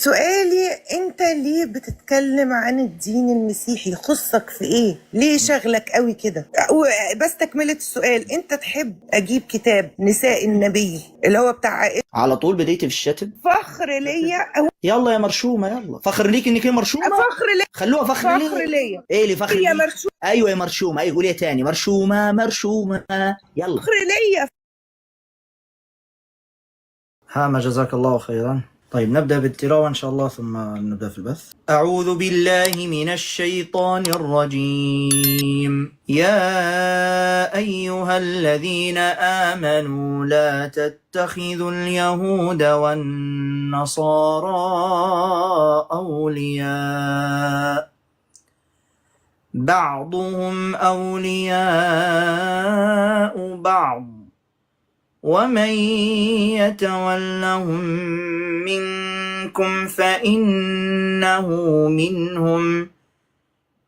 سؤالي، انت ليه بتتكلم عن الدين المسيحي؟ يخصك في ايه؟ ليه شغلك قوي كده؟ بس تكملة السؤال، انت تحب اجيب كتاب نساء النبي اللي هو بتاع عائشة؟ على طول بديتي في الشتم. فخر ليا او يلا يا مرشومه، يلا فخر ليك انك هي مرشومه. فخر ليا؟ خلوها فخر فخر ليك. ليا ايه اللي فخر يا ليك؟ مرشوم، ايوه يا مرشومه، ايوه قوليها تاني، مرشومه مرشومه. يلا. فخر ليا. ما جزاك الله خيرا. طيب نبدأ بالتلاوة إن شاء الله ثم نبدأ في البث. أعوذ بالله من الشيطان الرجيم. يا أيها الذين آمنوا لا تتخذوا اليهود والنصارى أولياء بعضهم أولياء بعض ومن يتولهم منكم فإنه منهم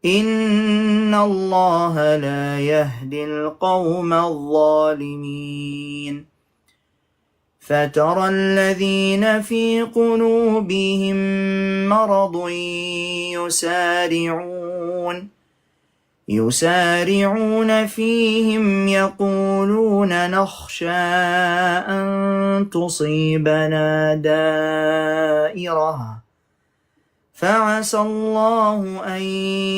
إن الله لا يهدي القوم الظالمين. فترى الذين في قلوبهم مرض يسارعون فيهم يقولون نخشى أن تصيبنا دائرة فعسى الله أن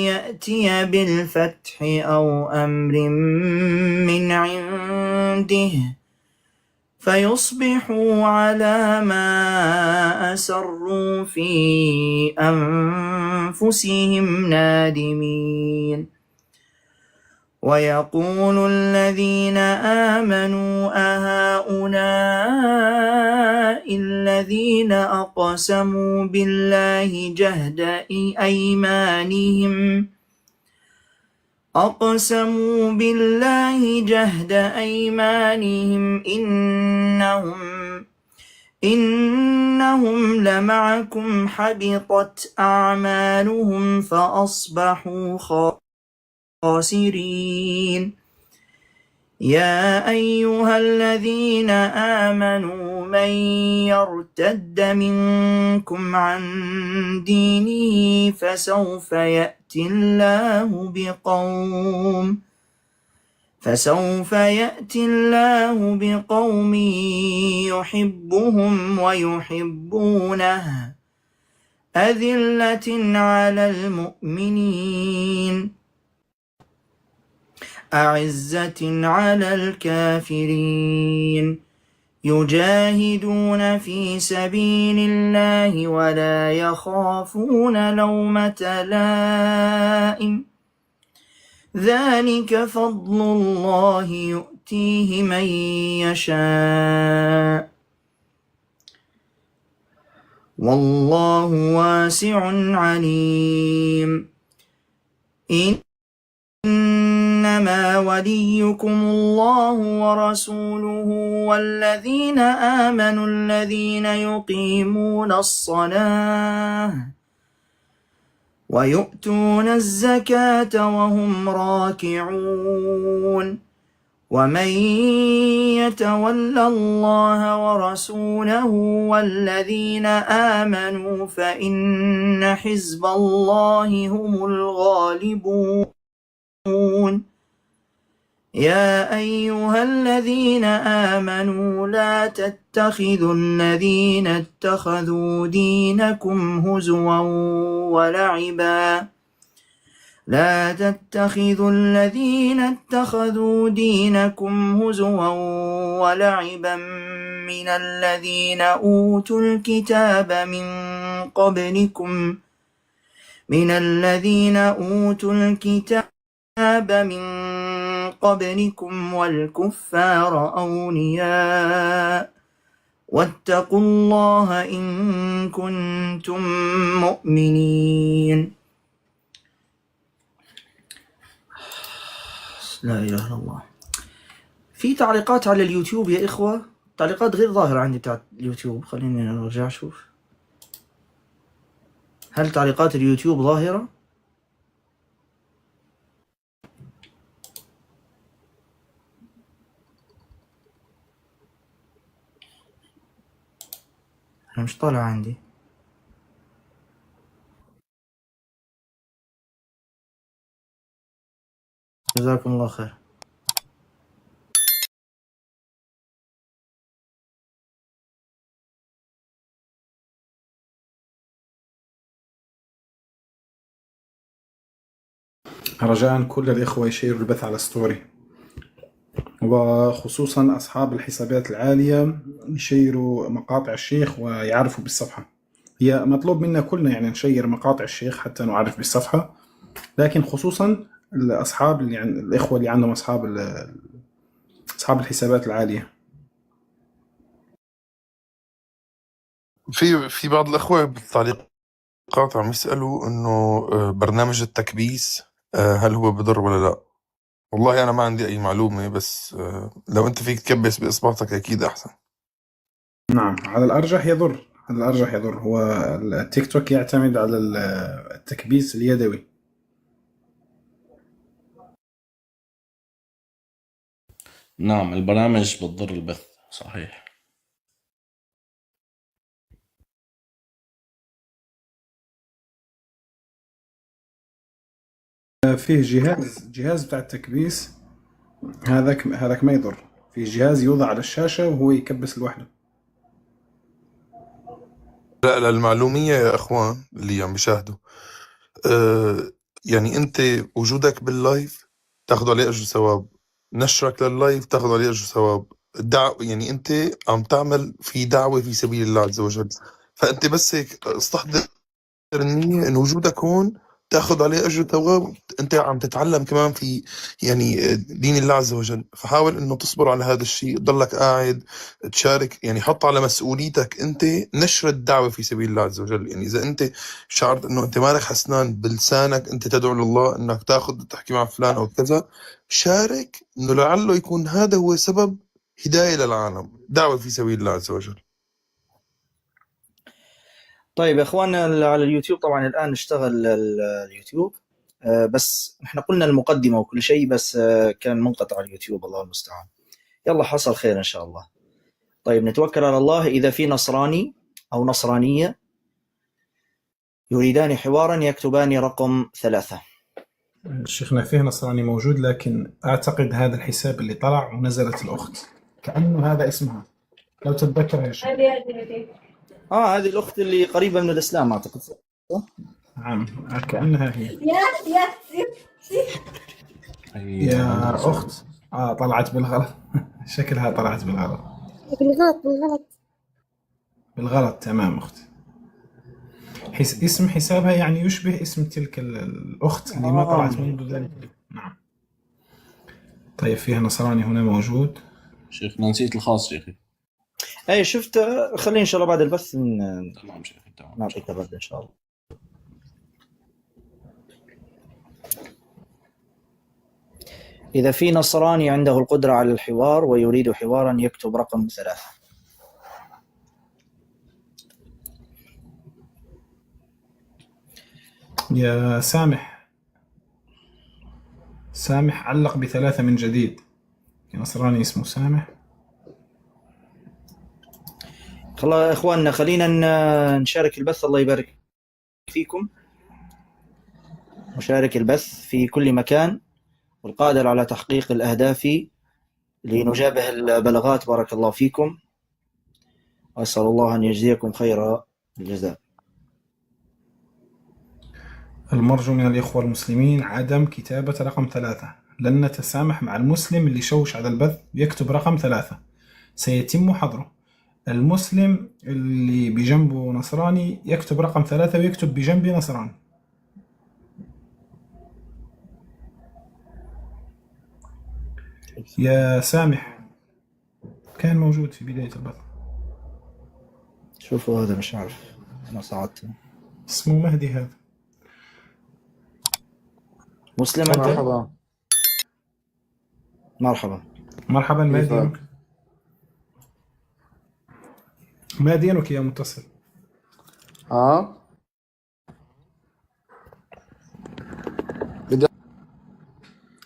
يأتي بالفتح أو أمر من عنده فيصبحوا على ما أسروا في أنفسهم نادمين. ويقول الذين آمنوا أهؤلاء الذين أقسموا بالله جهد أيمانهم إنهم لمعكم حبطت أعمالهم فأصبحوا خاسرين. يا أيها الذين آمنوا من يرتد منكم عن دينه فسوف يأتي الله بقوم يحبهم ويحبونه أذلة على المؤمنين أعزة على الكافرين يجاهدون في سبيل الله ولا يخافون لومة لائم ذلك فضل الله يؤتيه من يشاء والله واسع عليم. إنما وليكم الله ورسوله والذين آمنوا الذين يقيمون الصلاة ويؤتون الزكاة وهم راكعون ومن يتول الله ورسوله والذين آمنوا فإن حزب الله هم الغالبون. يا أيها الذين آمنوا لا تتخذوا الذين اتخذوا دينكم هزوا ولعبا من الذين أوتوا الكتاب من قبلكم والكفار أولياء واتقوا الله إن كنتم مؤمنين. لا إله إلا الله. في تعليقات على اليوتيوب يا إخوة، تعليقات غير ظاهرة عندي بتاعت اليوتيوب. خليني أرجع أشوف، هل تعليقات اليوتيوب ظاهرة؟ أنا مش طالع عندي. جزاكم الله خير. رجاء كل الإخوة يشيروا البث على ستوري، وخصوصا أصحاب الحسابات العالية يشيروا مقاطع الشيخ ويعرفوا بالصفحة. هي مطلوب منا كلنا يعني نشير مقاطع الشيخ حتى نعرف بالصفحة، لكن خصوصا الأصحاب اللي يعني الإخوة اللي عندهم أصحاب الحسابات العالية. في بعض الأخوة بالتعليقات عم يسألوا إنه برنامج التكبيس هل هو بضر ولا لا؟ والله أنا ما عندي أي معلومة، بس لو أنت فيك تكبس بإصبعتك أكيد أحسن. نعم، على الأرجح يضر، على الأرجح يضر. هو التيك توك يعتمد على التكبيس اليدوي. نعم، البرامج بتضر البث، صحيح. فيه جهاز بتاع التكبيس، هذاك ما يضر. في جهاز يوضع على الشاشة وهو يكبس لوحده. لا للمعلومية يا أخوان اللي عم بيشاهدوا، يعني أنت وجودك باللايف تاخذ عليه أجر ثواب، نشرك لللايف تاخذ عليه أجر ثواب، يعني أنت عم تعمل في دعوة في سبيل الله عز وجل. فأنت بس هيك استحضر النية إن وجودك هون تاخذ عليه أجر ثواب، أنت عم تتعلم كمان في يعني دين الله عز وجل. فحاول إنه تصبر على هذا الشيء، ضلك قاعد تشارك، يعني حط على مسؤوليتك أنت نشر الدعوة في سبيل الله عز وجل. يعني إذا أنت شعرت إنه أنت مالك حسنان بلسانك أنت تدعو لله إنك تاخذ تحكي مع فلان أو كذا، شارك إنه لعله يكون هذا هو سبب هداية للعالم، دعوة في سبيل الله عز وجل. طيب يا اخواننا على اليوتيوب، طبعا الان اشتغل اليوتيوب، بس احنا قلنا المقدمه وكل شيء، بس كان منقطع اليوتيوب، الله المستعان. يلا حصل خير ان شاء الله. طيب نتوكل على الله. اذا في نصراني او نصرانيه يريدان حوارا يكتبان رقم 3. شيخنا فيه نصراني موجود، لكن أعتقد هذا الحساب اللي طلع ونزلت الأخت كأنه هذا اسمها، لو تتذكر يا شيخ. هذه الاخت اللي قريبه من الاسلام اعتقد، صح؟ نعم، كأنها هي. يا أخت طلعت بالغلط. شكلها طلعت بالغلط. بالغلط تمام أخت. اسم حسابها يعني يشبه اسم تلك الأخت اللي ما طلعت منذ ذلك. نعم. طيب فيها نصراني هنا موجود. شيخنا نسيت الخاص شيخي. اي شفت، خلينا ان شاء الله بعد البث تمام شيخي، تمام. نعطيك الرد ان شاء الله. إذا في نصراني عنده القدرة على الحوار ويريد حوارا يكتب رقم 3. يا سامح علق ب3 من جديد. نصراني اسمه سامح. خلاص يا إخواننا، خلينا نشارك البث. الله يبارك فيكم. نشارك البث في كل مكان، والقادر على تحقيق الأهداف لنجابه البلاغات. بارك الله فيكم، وأسأل الله أن يجزيكم خير الجزاء. المرجو من الإخوة المسلمين عدم كتابة رقم 3. لن نتسامح مع المسلم اللي يشوش على البث يكتب رقم 3، سيتم حظره. المسلم اللي بجنبه نصراني يكتب رقم 3 ويكتب بجنبه نصراني. يا سامح كان موجود في بداية البث. شوفوا هذا، مش عارف أنا صعدت. اسمه مهدي هذا. مسلم أنت؟ مرحبا. مرحبا. مرحبا. ما كيفك؟ دينك؟ ما دينك يا متصل؟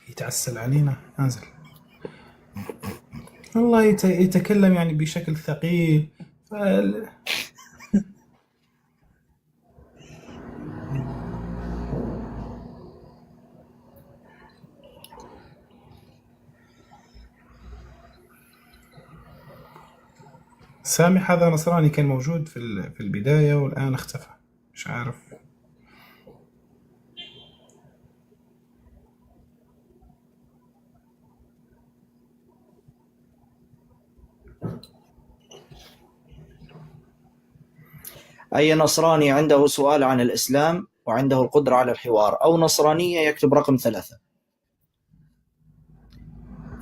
يتعسل علينا. انزل. والله يتكلم يعني بشكل ثقيل. سامح هذا نصراني كان موجود في البداية والآن اختفى، مش عارف. أي نصراني عنده سؤال عن الإسلام وعنده القدرة على الحوار أو نصرانية يكتب رقم 3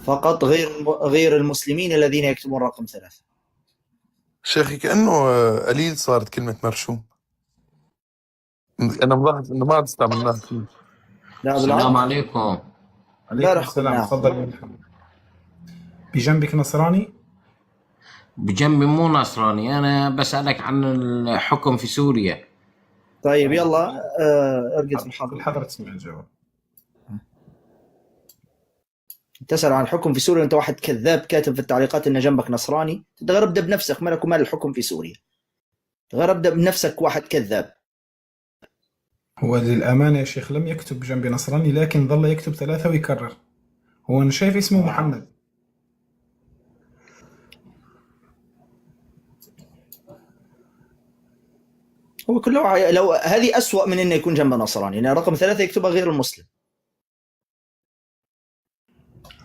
فقط، غير المسلمين الذين يكتبون رقم 3. شيخي كأنه قليل صارت كلمة مرشوم، أنا ملاحظ إنه ما عاد استعملناها كثير. لا السلام بالعكس، عليكم. عليكم امبارح السلام، قلناها. تفضل يا محمد. بجنبك نصراني؟ بجنبي مو نصراني، أنا بسألك عن الحكم في سوريا. طيب يلا ارقد في في الحضر. الحضرة تسمع الجواب. تسأل عن الحكم في سوريا، أنت واحد كذاب كاتب في التعليقات إن جنبك نصراني. تغير ابدأ بنفسك، مالك ومال الحكم في سوريا. غير ابدأ بنفسك، واحد كذاب. هو للأمانة يا شيخ لم يكتب جنبي نصراني، لكن ظل يكتب 3 ويكرر. هو أنا شايف اسمه محمد. هو كله لو هذه أسوأ من إنه يكون جنبه نصراني، يعني رقم 3 يكتبها غير المسلم.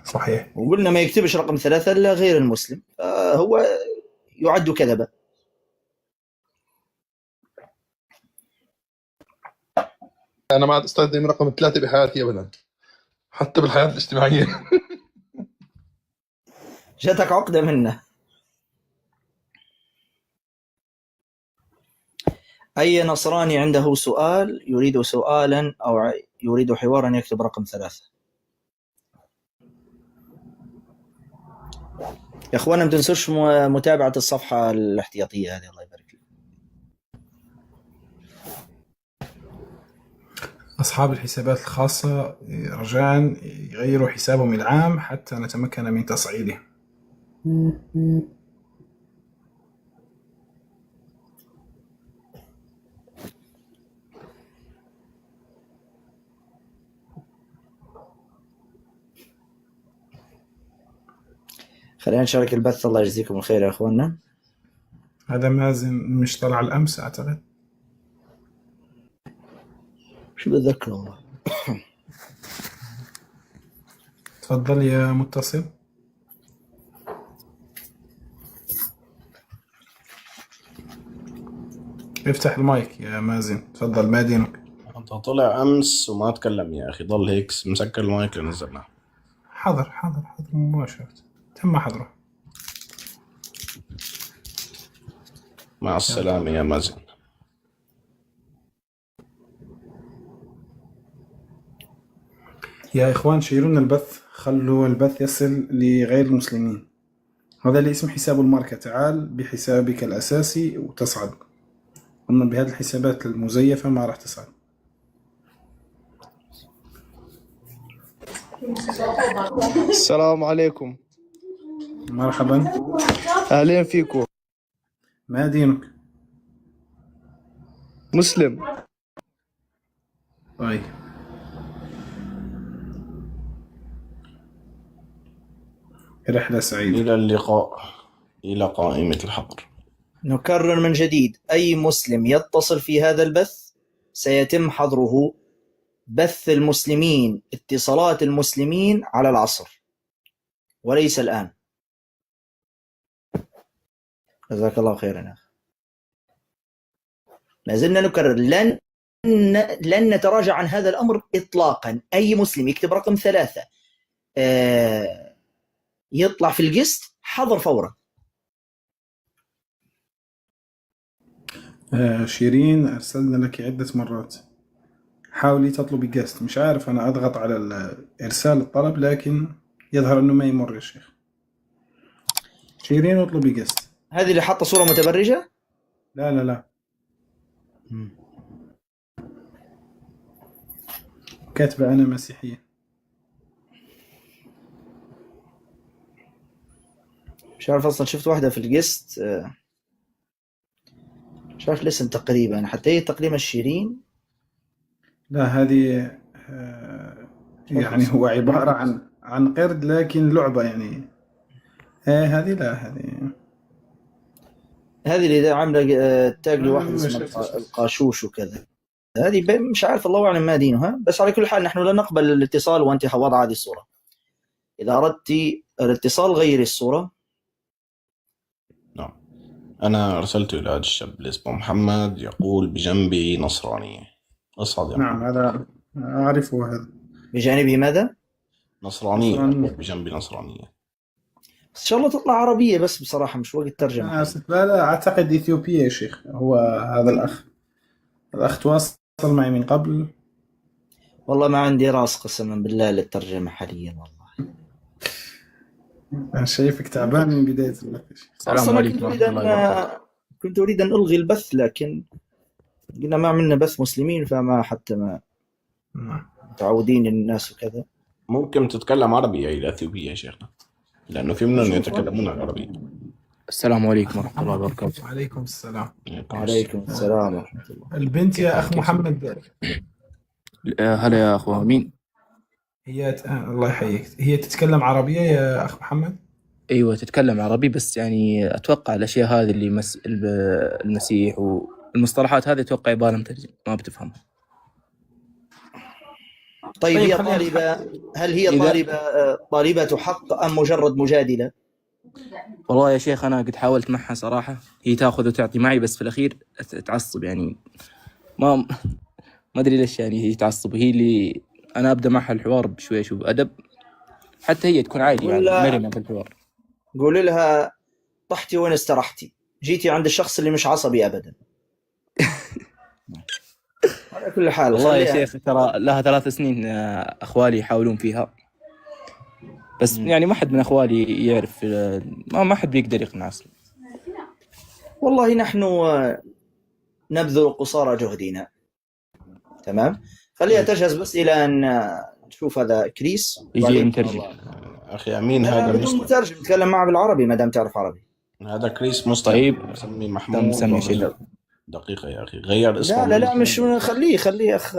صحيح. وقلنا ما يكتبش رقم 3 إلا غير المسلم، هو يعد كذبا. أنا ما عاد أستخدم رقم 3 بحياتي أبدا، حتى بالحياة الاجتماعية. جاتك عقدة منه. أي نصراني عنده سؤال، يريد سؤالا أو يريد حوارا، يكتب رقم 3. يا أخوانا ما تنسوش متابعة الصفحة الاحتياطية هذه، الله يبارك فيك. أصحاب الحسابات الخاصة رجاء يغيروا حسابهم العام حتى نتمكن من تصعيده. خلينا نشارك البث، الله يجزيكم الخير يا أخوانا. هذا مازن مش طلع الأمس أعتقد. شو بتذكر والله. تفضل يا متصل. افتح المايك يا مازن، تفضل. ما دينك؟ انت طلع امس وما تكلم يا اخي، ضل هيك مسكر المايك اللي نزلناه. حضر مباشرة، تم حضره. مع السلامة يا مازن. يا إخوان شيرون البث، خلوا البث يصل لغير المسلمين. هذا اللي اسم حساب الماركة. تعال بحسابك الأساسي وتصعد، أما بهذه الحسابات المزيفة ما راح تصعد. السلام عليكم. مرحبا، أهلين فيكم. ما دينك؟ مسلم. طيب رحلة سعيدة. إلى اللقاء إلى قائمة الحظر. نكرر من جديد، أي مسلم يتصل في هذا البث سيتم حظره. بث المسلمين، اتصالات المسلمين على العصر وليس الآن. جزاك الله خيرا يا أخي. ما زلنا نكرر، لن نتراجع عن هذا الأمر إطلاقا. أي مسلم يكتب رقم 3 يطلع في القسط، حظر فورا. شيرين أرسلنا لك عدة مرات، حاولي تطلبي جاست. مش عارف أنا أضغط على إرسال الطلب لكن يظهر أنه ما يمر يا شيخ. شيرين اطلبي جاست. هذه اللي حاطة صورة متبرجة؟ لا كاتبة أنا مسيحية. مش عارف أصلا، شفت واحدة في القسط مش عارف الاسم تقريبا، حتى هي تقريبا شيرين. لا هذه يعني هو عبارة عن قرد لكن لعبة يعني. هذه لا، هذه هذه اللي عامله تاج لواحد مش- اسمه القاشوش وكذا، هذه مش عارف الله اعلم ما دينها. بس على كل حال نحن لا نقبل الاتصال وانت وضع هذه الصوره. اذا اردت الاتصال غيري الصوره. نعم. أنا أرسلت إلى هذا الشاب اللي اسمه محمد يقول بجنبي نصرانية. أصعد يا نعم محمد. هذا أعرفه هذا. بجانبه ماذا؟ نصرانية نصرانية. يقول بجنبي نصرانية. بس ان شاء الله تطلع عربيه، بس بصراحه مش وقت ترجمه. أنا آسف، لا أعتقد إثيوبية يا شيخ. هو هذا الأخ تواصل معي من قبل. والله ما عندي راس قسما بالله للترجمه حاليا والله. أنا شايفك تعبان من بداية البث يا شيخ. السلام أصلاً عليكم ورحمة الله وبركاته. كنت اريد ان الغي البث، لكن قلنا ما عملنا بث مسلمين، فما حتى ما نعم. متعودين الناس وكذا. ممكن تتكلم عربي إلى أثيوبية يا شيخنا، لأنه في منهم يتكلمون العربية. السلام عليكم ورحمة الله وبركاته. وعليكم السلام. وعليكم السلام ورحمه الله. البنت يا أخ محمد هلا يا أخوة، مين؟ الله يحييك، هي تتكلم عربية يا أخ محمد؟ أيوة تتكلم عربي، بس يعني أتوقع الأشياء هذه اللي المسيح والمصطلحات هذه أتوقع يبغى مترجم ما بتفهمها. طيب هي خلينا طالبة، هل هي طالبة حق أم مجرد مجادلة؟ والله يا شيخ أنا قد حاولت معها صراحة، هي تأخذ وتعطي معي، بس في الأخير تعصب يعني. ما أدري ليش يعني هي تعصب، هي اللي أنا أبدأ معها الحوار بشوي بأدب، حتى هي تكون عادي يعني مرنة بالحوار. قولي لها طحتي وين استرحتي، جيتي عند الشخص اللي مش عصبي أبدا. على كل حال والله يا شيخ ترى لها 3 سنين أخوالي يحاولون فيها، بس يعني ما حد من أخوالي يعرف، ما حد بيقدر يقنع أصلا. والله نحن نبذل قصارى جهدنا. تمام، خليها تجهز بس إلى أن نشوف هذا كريس يجي المترجم. أخي أمين هذا بدون مسلم. مترجم، تكلم معه بالعربي ما دام تعرف عربي. هذا كريس مسلم. طيب مسمي محمود. مسمي شيء. دقيقة يا أخي غير اسمه. لا مش خليه أخ.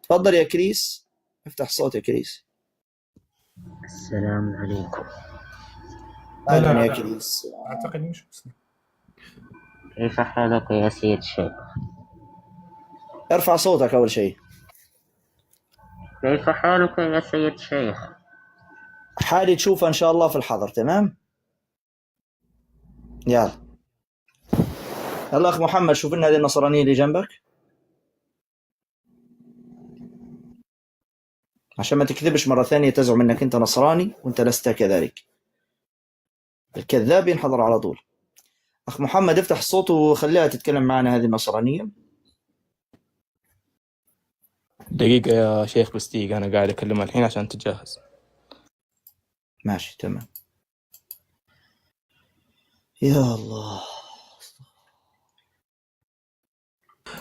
تفضل يا كريس، افتح صوت يا كريس. السلام عليكم. أهلا يا كريس. أعتقد مش مسلم. كيف حالك يا سيد الشيخ؟ ارفع صوتك أول شيء. كيف حالك يا سيد الشيخ؟ حالي تشوفه إن شاء الله في الحضر. تمام، يلا أخ محمد شوف لنا هذه النصرانية اللي جنبك عشان ما تكذبش مرة ثانية تزعم أنك أنت نصراني وأنت لست كذلك. الكذاب ينحضر على طول. أخ محمد افتح الصوت وخليها تتكلم معنا هذه النصرانية. دقيقة يا شيخ بس دقيقة، أنا قاعد أكلمها الحين عشان تتجهز. ماشي تمام. يا الله.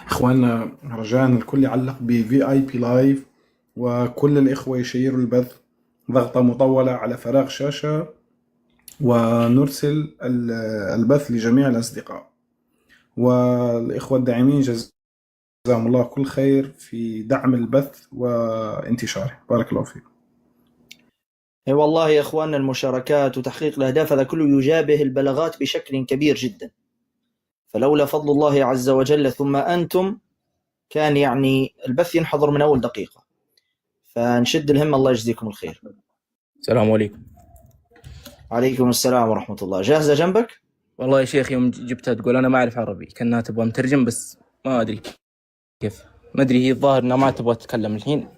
إخواننا رجاء الكل يعلق بVIP لايف، وكل الإخوة يشيروا البث ضغطة مطولة على فراغ شاشة، ونرسل البث لجميع الأصدقاء والإخوة الداعمين. جزاهم الله كل خير في دعم البث وانتشاره. بارك الله فيكم. اي والله يا اخواننا المشاركات وتحقيق الاهداف هذا كله يجابه البلاغات بشكل كبير جدا، فلولا فضل الله عز وجل ثم انتم كان يعني البث ينحضر من اول دقيقه، فنشد الهمه. الله يجزيكم الخير. السلام عليكم. عليكم السلام ورحمه الله. جاهزه جنبك؟ والله يا شيخ يوم جبتها تقول أنا ما أعرف عربي، كأنها تبغى مترجم بس ما أدري كيف، ما أدري هي الظاهر إنها ما تبغى تتكلم الحين،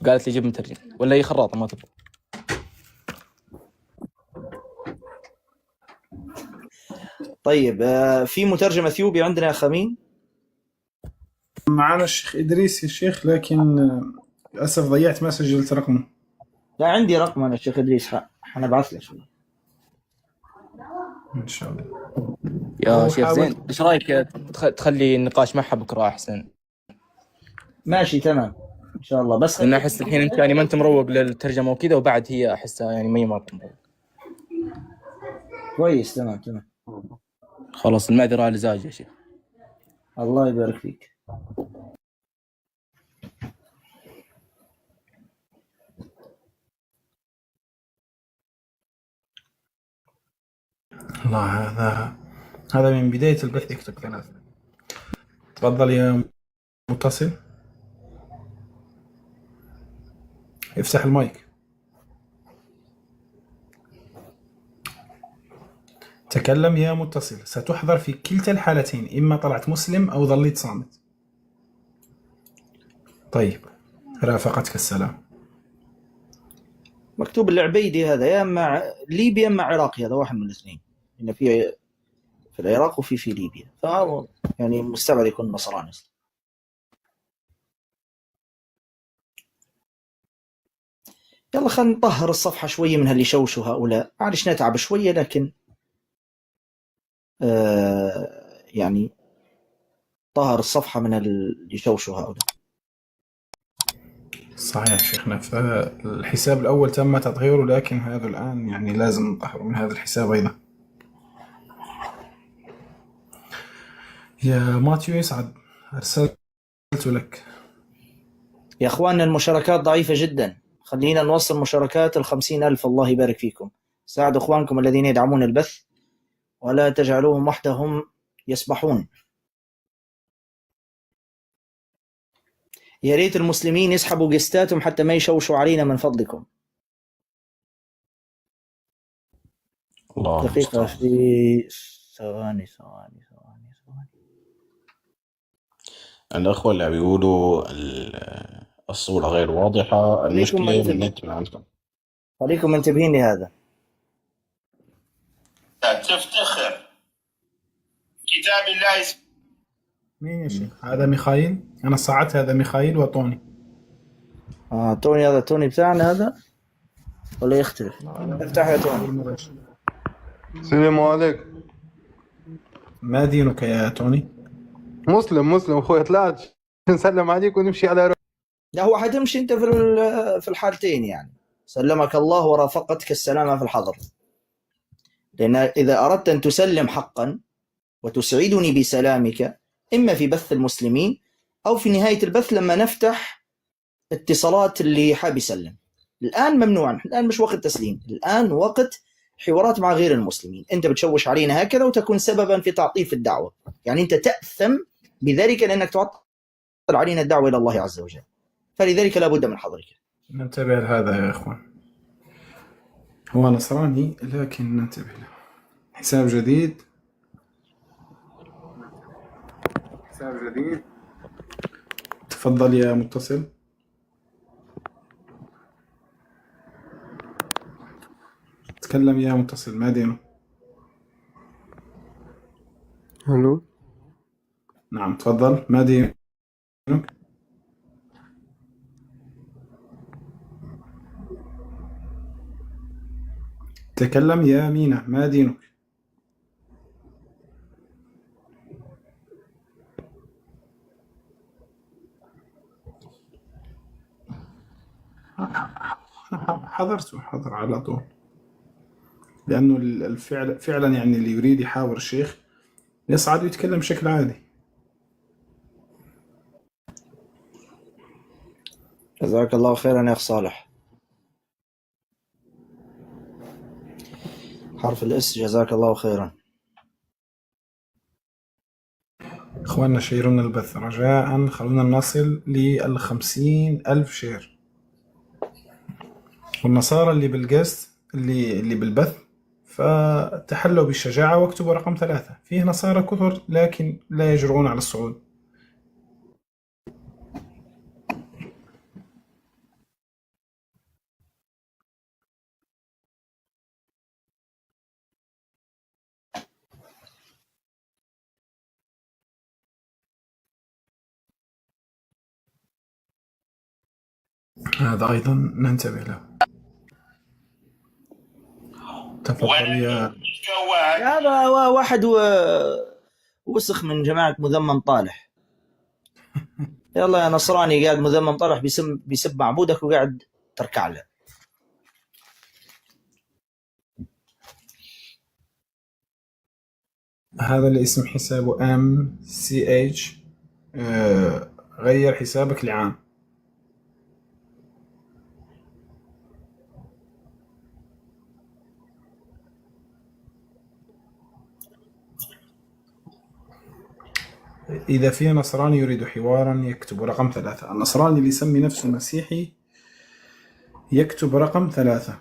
فقالت لي جيب مترجم، ولا هي خراطة ما تبغى. طيب في مترجم اثيوبي عندنا يا خمين؟ معنا الشيخ إدريس يا شيخ، لكن للأسف ضيعت ما سجلت رقمه. لا عندي رقم انا الشيخ ادريس، حنبعث لك إن شاء الله. يا شيخ زين، إيش رأيك تخلي النقاش معها بكرة أحسن؟ ماشي تمام ان شاء الله. بس لأن أحس الحين أنت يعني ما أنت مروق للترجمة وكذا، وبعد هي أحسها يعني ما هي مرة مروق. كويس تمام. خلاص المعذرة على الزاج يا شيخ. الله يبارك فيك. الله، هذا هذا من بداية البث يكتب 3. تفضل يا متصل، افتح المايك. تكلم يا متصل، ستحضر في كلتا الحالتين، إما طلعت مسلم أو ظليت صامت. طيب، رافقتك السلام. مكتوب العبيدي هذا يا اما ليبي يا اما عراقي، هذا واحد من الاثنين. ان في العراق وفي ليبيا، فهو يعني مستبعد يكون نصراني اصلا. يلا خلينا نطهر الصفحة شوية من هاللي شوشوا هؤلاء، معلش نتعب شوية لكن يعني طهر الصفحة من اللي شوشوا هؤلاء. صحيح شيخنا، فالحساب الأول تم تطهيره، لكن هذا الآن يعني لازم نطهره من هذا الحساب أيضا. يا ماتيو يسعد، أرسلت لك. يا أخواننا المشاركات ضعيفة جدا، خلينا نوصل مشاركات 50,000. الله يبارك فيكم، ساعدوا أخوانكم الذين يدعمون البث ولا تجعلوهم وحدهم يسبحون. يا ريت المسلمين يسحبوا قستاتهم حتى ما يشوشوا علينا من فضلكم. الله دقيقة، المستعان. في ثواني. الأخوة اللي بيقولوا الصورة غير واضحة، المشكلة من النت من عندكم. خليكم منتبهين لهذا. تفتخر كتاب الله. مين يا شيخ؟ هذا ميخائيل، أنا صعدت هذا ميخائيل وطوني. توني، هذا توني بتاعنا هذا ولا يختلف؟ افتح يا توني. السلام عليكم. ما دينك يا توني؟ مسلم اخوي، طلعت نسلم عليك ونمشي على روح. لا، هو حتمشي انت في الحالتين، يعني سلمك الله ورافقتك السلامة في الحضر. لأن إذا أردت أن تسلم حقا وتسعدني بسلامك، إما في بث المسلمين أو في نهاية البث لما نفتح اتصالات اللي حاب يسلم. الآن ممنوع، الآن مش وقت تسليم، الآن وقت حوارات مع غير المسلمين. أنت بتشوش علينا هكذا وتكون سببا في تعطيف الدعوة، يعني أنت تأثم بذلك لأنك تعطل علينا الدعوة إلى الله عز وجل، فلذلك لا بد من حضرك. ننتبه لهذا يا إخوان، هو نصراني لكن ننتبه له. حساب جديد، تفضل يا متصل. تكلم يا متصل، ما دينه؟ الو. نعم تفضل، ما دينك؟ تكلم يا مينا، ما دينك؟ حضر على طول، لأنه الفعل فعلا يعني اللي يريد يحاور الشيخ يصعد ويتكلم بشكل عادي. جزاك الله خيرا يا أخ صالح. حرف الإس، جزاك الله خيرا. إخواننا شيرونا البث رجاء، خلونا نصل ل50,000 شير. والنصارى اللي بالقست اللي بالبث فتحلوا بالشجاعة واكتبوا رقم 3. فيه نصارى كثر لكن لا يجرؤون على الصعود. هذا أيضا ننتبه له. تفضل يا هذا واحد وسخ من جماعة مذمم طالح. يلا يا نصراني قاعد مذمم طالح بيسب معبودك وقاعد تركع له. هذا اللي اسم حسابه MCH، غير حسابك لعام. إذا في نصراني يريد حوارا يكتب رقم 3. النصراني اللي يسمي نفسه مسيحي يكتب رقم 3.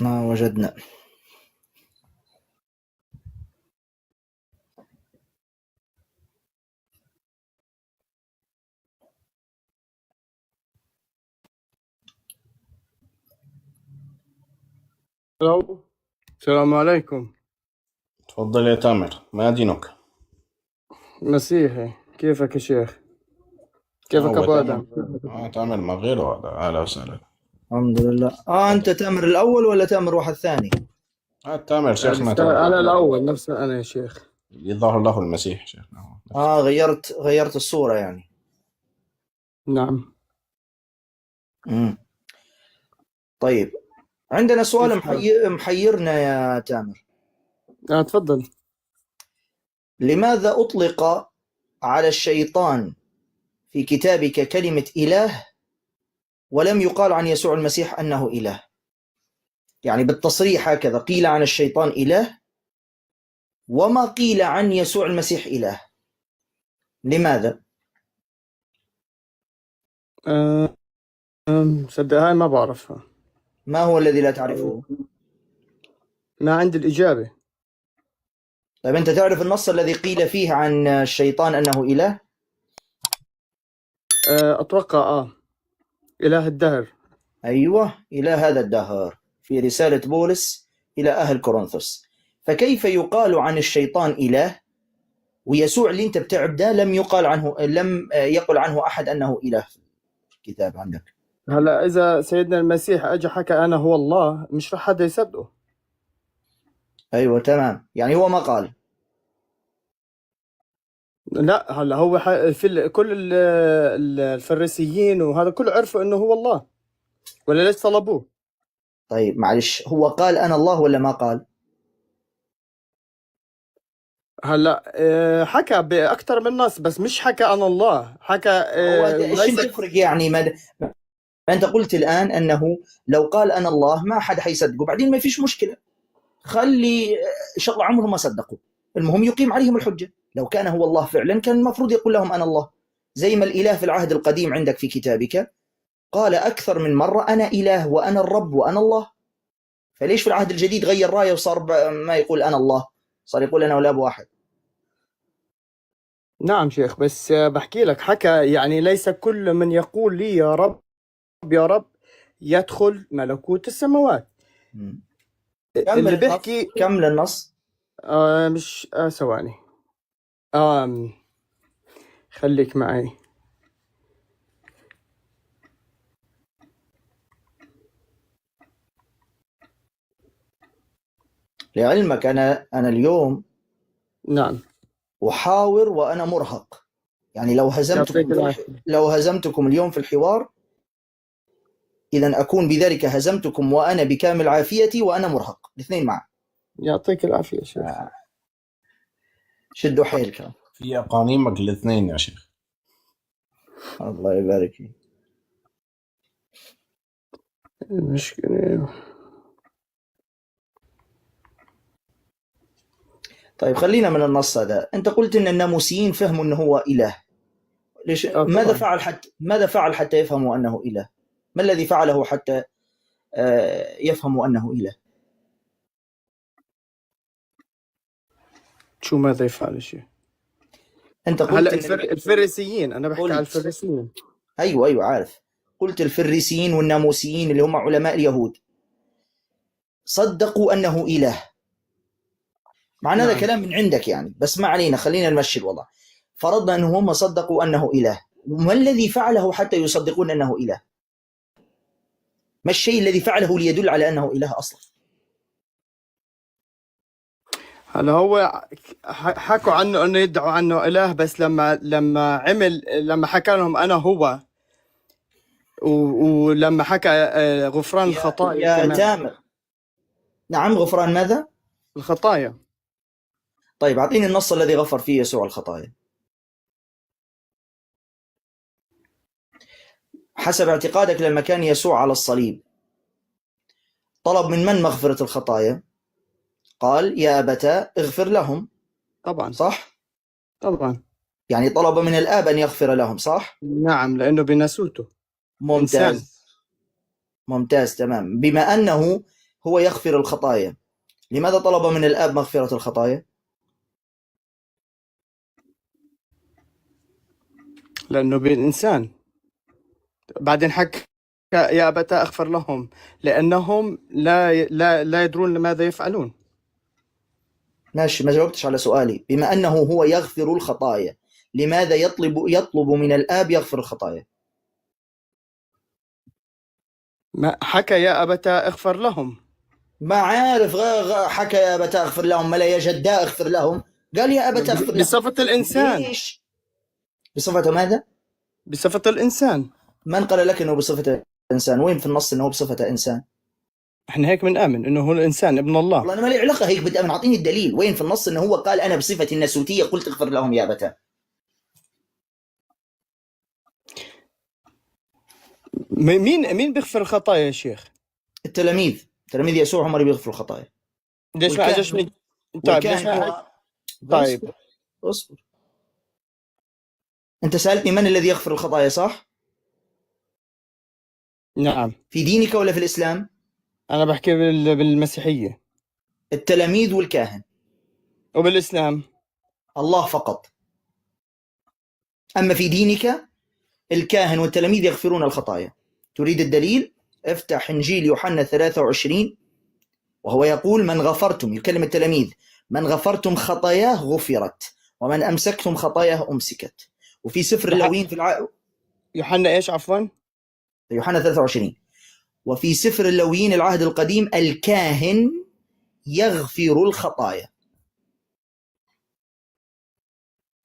ما وجدنا. ألو. السلام عليكم. تفضل يا تامر، ما دينك؟ مسيحي. كيفك يا شيخ؟ كيفك هو أبو تامر. آدم؟ تامر ما غيره هذا. أهلا وسهلا. الحمد لله. أنت تامر الأول ولا تامر واحد ثاني؟ تامر شيخنا تامر. أنا الأول نفس أنا يا شيخ. يظهر له المسيح شيخنا. غيرت الصورة يعني. نعم. طيب، عندنا سؤال كيف حالك؟ محيرنا يا تامر. تفضل. لماذا أطلق على الشيطان في كتابك كلمة إله ولم يقال عن يسوع المسيح أنه إله؟ يعني بالتصريح هكذا قيل عن الشيطان إله وما قيل عن يسوع المسيح إله. لماذا؟ صدق هاي ما بعرفها. ما هو الذي لا تعرفه؟ ما عندي الإجابة. طيب أنت تعرف النص الذي قيل فيه عن الشيطان أنه إله؟ أتوقع إله الدهر. أيوة، إله هذا الدهر، في رسالة بولس إلى أهل كورنثوس. فكيف يقال عن الشيطان إله ويسوع اللي أنت بتعبده لم يقل عنه أحد أنه إله في الكتاب عندك؟ هلا إذا سيدنا المسيح أجى حكى أنا هو الله مش رح حدا يصدقه. أيوة تمام، يعني هو ما قال. لا هلا هو في كل الفريسيين وهذا كله عرفوا انه هو الله، ولا ليش طلبوه؟ طيب معلش، هو قال أنا الله ولا ما قال؟ هلا حكى باكثر من نص، بس مش حكى انا الله، حكى هو ايش تفرق يعني؟ ما انت قلت الآن أنه لو قال أنا الله ما حد حيصدقه، بعدين ما فيش مشكلة، خلي شغله عمرهم ما صدقوا، المهم يقيم عليهم الحجة. لو كان هو الله فعلا كان المفروض يقول لهم أنا الله، زي ما الإله في العهد القديم عندك في كتابك قال أكثر من مرة أنا إله وأنا الرب وأنا الله. فليش في العهد الجديد غير راية وصار ما يقول أنا الله، صار يقول أنا والأب واحد؟ نعم شيخ، بس بحكي لك حكى يعني ليس كل من يقول لي يا رب يا رب يدخل ملكوت السماوات. اللي بيحكي كمل النص. مش ثواني. خليك معي. لعلمك أنا اليوم نعم أحاور وأنا مرهق، يعني لو هزمتكم اليوم في الحوار إذن أكون بذلك هزمتكم وأنا بكامل عافيتي وأنا مرهق، الاثنين معا. يعطيك العافية شيخ. شدوا حيلك في أقانيمك الاثنين يا شيخ. الله يبارك فيك. المشكلة طيب خلينا من النص هذا. أنت قلت إن الناموسيين فهموا أنه هو إله، ليش؟ ماذا فعل حتى يفهموا أنه إله؟ ما الذي فعله حتى يفهموا أنه إله؟ شو ماذا يفعل شيء؟ أنت قلت الفريسيين، أنا بحكي على الفريسيين. أيوة عارف. قلت الفريسيين والناموسيين اللي هم علماء اليهود صدقوا أنه إله. معنى هذا كلام من عندك يعني، بس ما علينا، خلينا نمشي الوضع. فرضنا أنهم هم صدقوا أنه إله، وما الذي فعله حتى يصدقون أنه إله؟ ما الشيء الذي فعله ليدل على أنه إله أصلا؟ هلا هو حكوا عنه أنه يدعوا عنه إله، بس لما حكى لهم أنا هو، ولما حكى غفران الخطايا يا تامر. نعم، غفران ماذا؟ الخطايا. طيب أعطيني النص الذي غفر فيه يسوع الخطايا. حسب اعتقادك لما كان يسوع على الصليب طلب من مغفرة الخطايا؟ قال يا أبتاه اغفر لهم، طبعا صح؟ طبعا يعني طلب من الآب أن يغفر لهم، صح؟ نعم، لأنه بناسوته إنسان. ممتاز تمام. بما أنه هو يغفر الخطايا، لماذا طلب من الآب مغفرة الخطايا؟ لأنه بالإنسان. بعدين حكى يا أبتاه اغفر لهم لأنهم لا يدرون ماذا يفعلون. ماشي، ما جاوبتش على سؤالي. بما أنه هو يغفر الخطايا، لماذا يطلب من الآب يغفر الخطايا؟ ما حكى يا أبتاه اغفر لهم. ما عارف، حكى يا أبتاه اغفر لهم، ما لا يا جداه اغفر لهم، قال يا أبتاه اغفر لهم. بصفة الإنسان. ليش؟ بصفة ماذا؟ بصفة الإنسان. من قال لك أنه بصفة إنسان؟ وين في النص أنه بصفة إنسان؟ احنا هيك بنآمن انه هو الانسان ابن الله. والله انا ما لي علاقه هيك، بدي اعطيني الدليل. وين في النص انه هو قال انا بصفتي الناسوتيه قلت اغفر لهم يا ابتاه؟ مين بيغفر الخطايا يا شيخ؟ التلاميذ يسوع هم اللي بيغفروا الخطايا. ليش ما اجاش من... طيب ليش ما... طيب اصبر. انت سالتني من الذي يغفر الخطايا، صح؟ نعم. في دينك ولا في الاسلام؟ انا بحكي بالمسيحيه. التلاميذ والكاهن. وبالاسلام الله فقط. اما في دينك الكاهن والتلاميذ يغفرون الخطايا. تريد الدليل؟ افتح انجيل يوحنا 23 وهو يقول من غفرتم، يكلم التلاميذ، من غفرتم خطاياه غفرت ومن امسكتم خطاياه امسكت. وفي سفر اللاويين في يوحنا ايش عفوا؟ يوحنا 23. وفي سفر اللاويين العهد القديم الكاهن يغفر الخطايا.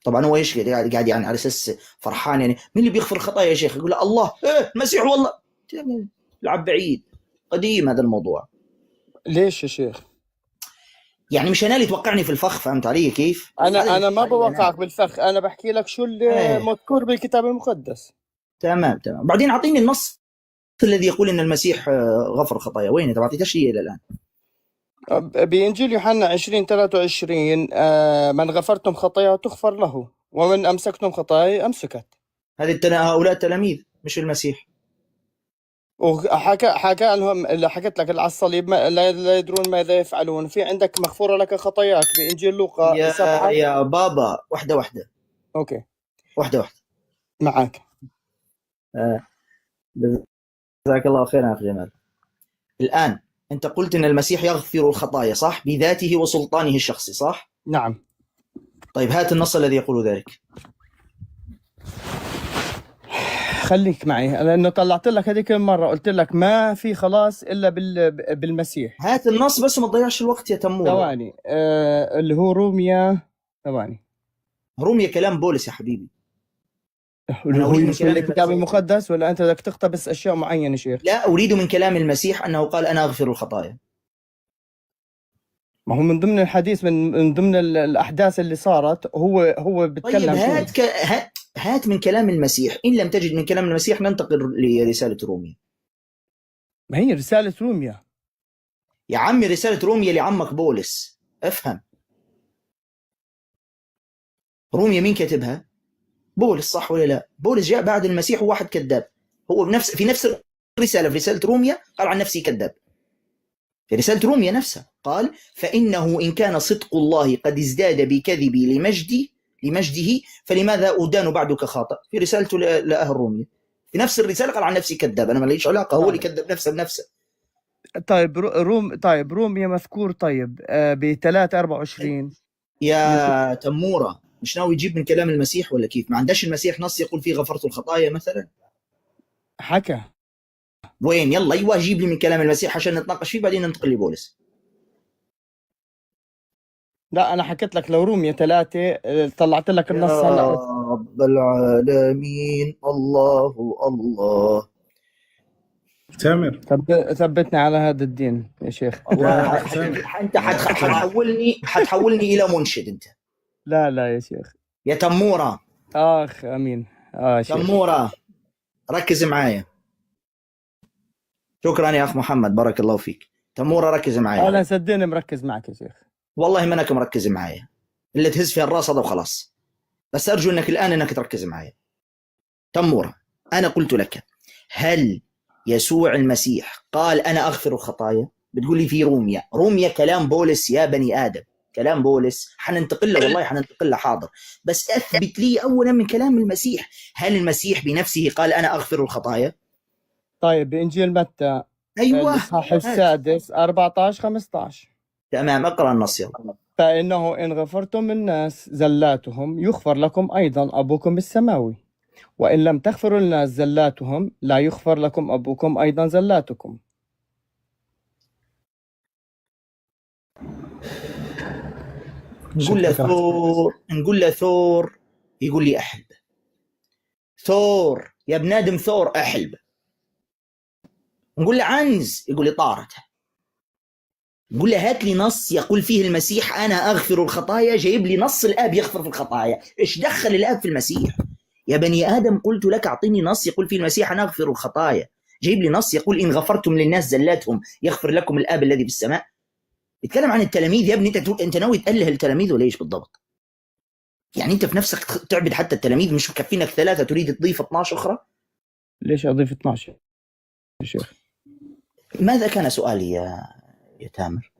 طبعا هو ايش قاعد يعني على اساس فرحان، يعني مين اللي بيغفر الخطايا يا شيخ؟ يقول الله، المسيح والله. لعب بعيد، قديم هذا الموضوع. ليش يا شيخ؟ يعني مش انا اللي توقعني في الفخ، فهمت علي كيف؟ انا ما بوقعك بالفخ، انا بحكي لك شو اللي مذكور بالكتاب المقدس. تمام. بعدين اعطيني النص الذي يقول ان المسيح غفر الخطايا. وين؟ انت ما اعطيتش شيء الى الان. بإنجيل يوحنا 20:23 من غفرتم خطاياه تغفر له ومن أمسكتم خطاياه أمسكت. هؤلاء التلاميذ مش المسيح. وحكى عنهم اللي حكيت لك على الصليب لا يدرون ماذا يفعلون. في عندك مغفورة لك خطاياك بإنجيل لوقا يا بابا واحدة. أوكي واحدة معك. جزاك الله خيرا يا أخي جمال. الآن أنت قلت أن المسيح يغفر الخطايا، صح؟ بذاته وسلطانه الشخصي، صح؟ نعم. طيب هات النص الذي يقول ذلك. خليك معي لأنه طلعت لك هذيك المرة قلت لك ما في خلاص إلا بالمسيح. هات النص بس وما تضيعش الوقت يا تمور. ثواني. اللي هو روميا. ثواني. روميا كلام بولس يا حبيبي. هو مش من الكتاب المقدس ولا أنت بدك تقتبس أشياء معينة شيخ؟ لا، أريد من كلام المسيح أنه قال أنا أغفر الخطايا. ما هو من ضمن الحديث من ضمن الأحداث اللي صارت هو بيتكلم. طيب هات من كلام المسيح. إن لم تجد من كلام المسيح ننتقل لرسالة روميا. ما هي رسالة روميا يا عمي، رسالة روميا لعمك بولس. افهم. روميا مين كاتبها؟ بولس، صح ولا لا؟ بولس جاء بعد المسيح وواحد كذاب. هو في نفس الرسالة، في رسالة روميا قال عن نفسه كذاب. في رسالة روميا نفسها قال فإنه إن كان صدق الله قد ازداد بكذبي لمجده فلماذا أدان بعدك خاطئ. في رسالته لأهل روميا في نفس الرسالة قال عن نفسي كذاب. أنا ما ليش علاقة، هو اللي كذب نفسه بنفسه. طيب روميا مذكور. طيب ب3:24 يا تمورة، مش ناوي يجيب من كلام المسيح ولا كيف؟ ما عندش المسيح نص يقول فيه غفرت الخطايا مثلا؟ حكى وين؟ يلا ايوه جيب لي من كلام المسيح عشان نتناقش فيه بعدين ننتقل لبولس. لا انا حكيت لك لو روميا 3 طلعت لك النص هلا. يا رب العالمين، الله تامر ثبتني على هذا الدين يا شيخ. انت حتحولني الى منشد انت. لا يا شيخ. يا تمورة. اخ امين. تمورة ركز معايا. شكرا يا أخ محمد، بارك الله فيك. تمورة ركز معايا. انا صدقني مركز معك يا شيخ. والله ما انك مركز معايا، اللي تهز فيها الراس هذا وخلاص. بس ارجو انك الان انك تركز معايا. تمورة، انا قلت لك هل يسوع المسيح قال انا اغفر الخطايا؟ بتقول لي في روميا. روميا كلام بولس يا بني ادم، كلام بولس. حننتقل له، والله حننتقل له، حاضر. بس اثبت لي اولا من كلام المسيح، هل المسيح بنفسه قال انا اغفر الخطايا؟ طيب بإنجيل متى ايوه الإصحاح السادس 14-15. تمام، اقرا النص يلا. فإنه إن غفرتم الناس زلاتهم يغفر لكم أيضا أبوكم السماوي، وإن لم تغفروا الناس زلاتهم لا يغفر لكم أبوكم أيضا زلاتكم. نقول له ثور، نقول له ثور، يقول لي احلب. ثور يا ابن ادم، ثور احلب. نقول له عنز، يقول لي طارته. نقول له هات لي نص يقول فيه المسيح انا اغفر الخطايا، جايب لي نص الاب يغفر في الخطايا. ايش دخل الاب في المسيح؟ يا بني ادم قلت لك اعطيني نص يقول فيه المسيح انا اغفر الخطايا. جايب لي نص يقول ان غفرتم للناس زلاتهم يغفر لكم الاب الذي في السماء. يتكلم عن التلاميذ يا ابني. انت ناوي تأله التلاميذ ولا ايش بالضبط؟ يعني انت في نفسك تعبد حتى التلاميذ؟ مش مكفينك 3 تريد تضيف 12 اخرى؟ ليش أضيف 12 يا شيخ؟ ماذا كان سؤالي يا تامر؟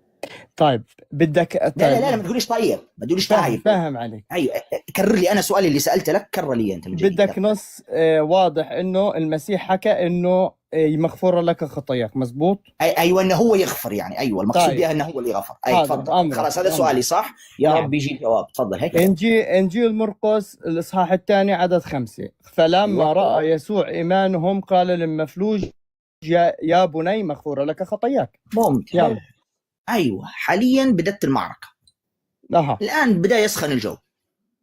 طيب بدك لا ما تقوليش طيب، ما تقوليش طيب. فاهم عليك. ايوه كرر لي انا سؤالي اللي سالته لك، كرر لي انت من جديد. بدك نص واضح انه المسيح حكى انه مغفورة لك خطاياك، مزبوط؟ ايوه انه هو يغفر يعني. ايوه المقصود طيب. بها انه هو اللي غفر. اي تفضل، خلاص هذا سؤالي صح؟ يا رب يجي الجواب. تفضل هيك. انجيل مرقس الاصحاح الثاني عدد 5. فلما راى يسوع ايمانهم قال للمفلوج يا بني مغفورة لك خطاياك. ممتاز. ايوه حاليا بدت المعركه. الان بدا يسخن الجو.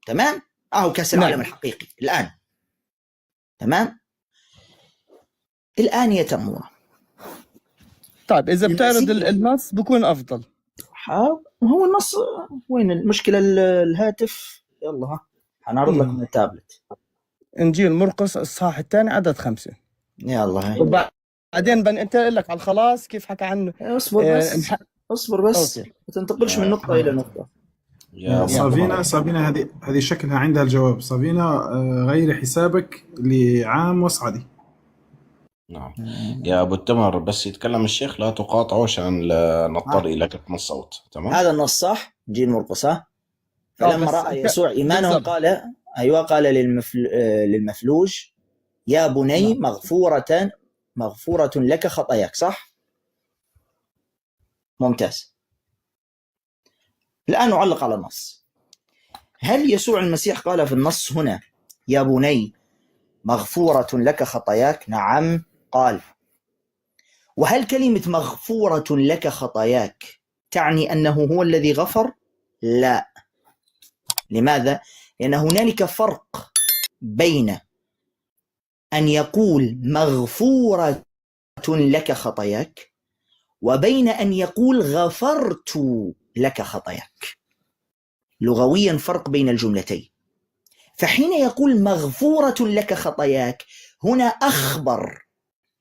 تمام؟ اهو كاس العالم الحقيقي الان. تمام؟ الان يا تمورة. طيب اذا بتعرض النص بكون افضل. هو النص وين المشكله؟ الهاتف. يلا ها حنعرض لك من التابلت. انجيل مرقس الاصحاح الثاني عدد 5. يلا هاي. وبعدين بننتقل لك على الخلاص كيف حكى عنه. اصبر بس اصبر بس، ما تنتقلش من نقطه الى نقطه. صافينا هذه شكلها عندها الجواب. صافينا غير حسابك لعام وصعدي. نعم يا ابو التمر، بس يتكلم الشيخ لا تقاطعه عشان نضطر الى كتم الصوت. تمام، هذا النص صح. انجيل مرقس. فلما راى يسوع ايمانهم قال ايوه قال للمفلوج يا بني مغفورة لك خطاياك. صح؟ ممتاز. الآن نعلق على النص. هل يسوع المسيح قال في النص هنا يا بني مغفورة لك خطاياك؟ نعم قال. وهل كلمة مغفورة لك خطاياك تعني أنه هو الذي غفر؟ لا. لماذا؟ لأن هنالك فرق بين أن يقول مغفورة لك خطاياك وبين أن يقول غفرت لك خطاياك. لغويا فرق بين الجملتين. فحين يقول مغفورة لك خطاياك هنا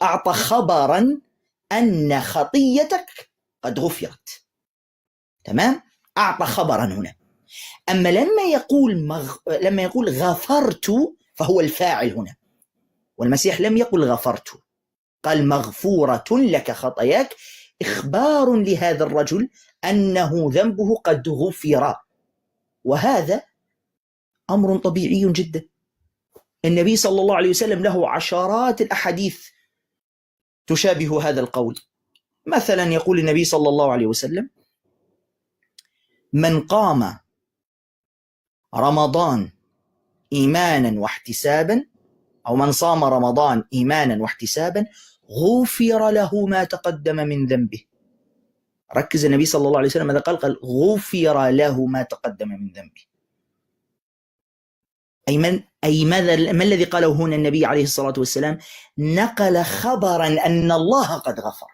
أعطى خبرا أن خطيتك قد غفرت. تمام؟ أعطى خبرا هنا. أما لما يقول غفرت فهو الفاعل هنا، والمسيح لم يقل غفرت، قال مغفورة لك خطاياك، إخبار لهذا الرجل أنه ذنبه قد غفر. وهذا أمر طبيعي جدا. النبي صلى الله عليه وسلم له عشرات الأحاديث تشابه هذا القول. مثلا يقول النبي صلى الله عليه وسلم من قام رمضان إيمانا واحتسابا، أو من صام رمضان إيمانا واحتسابا غفر له ما تقدم من ذنبه. ركز النبي صلى الله عليه وسلم ماذا قال؟ غفر له ما تقدم من ذنبه. ما الذي قاله هنا النبي عليه الصلاة والسلام؟ نقل خبرا أن الله قد غفر،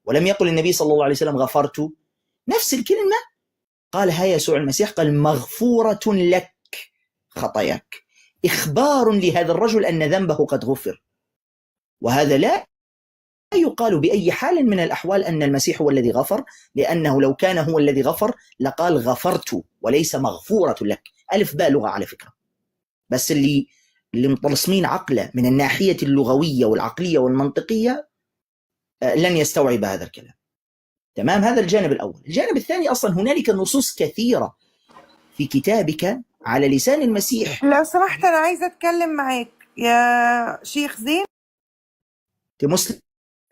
ولم يقل النبي صلى الله عليه وسلم غفرت. نفس الكلمة قالها يسوع المسيح، قال مغفورة لك خطاياك، إخبار لهذا الرجل أن ذنبه قد غفر. وهذا لا يقال بأي حال من الأحوال أن المسيح هو الذي غفر، لأنه لو كان هو الذي غفر لقال غفرت وليس مغفورة لك. ألف باء لغة على فكرة، بس اللي مطلسمين عقله من الناحية اللغوية والعقلية والمنطقية لن يستوعب هذا الكلام. تمام؟ هذا الجانب الأول. الجانب الثاني، أصلا هنالك نصوص كثيرة في كتابك على لسان المسيح. لو سمحت أنا عايزة أتكلم معاك يا شيخ زين. أنت مسلمة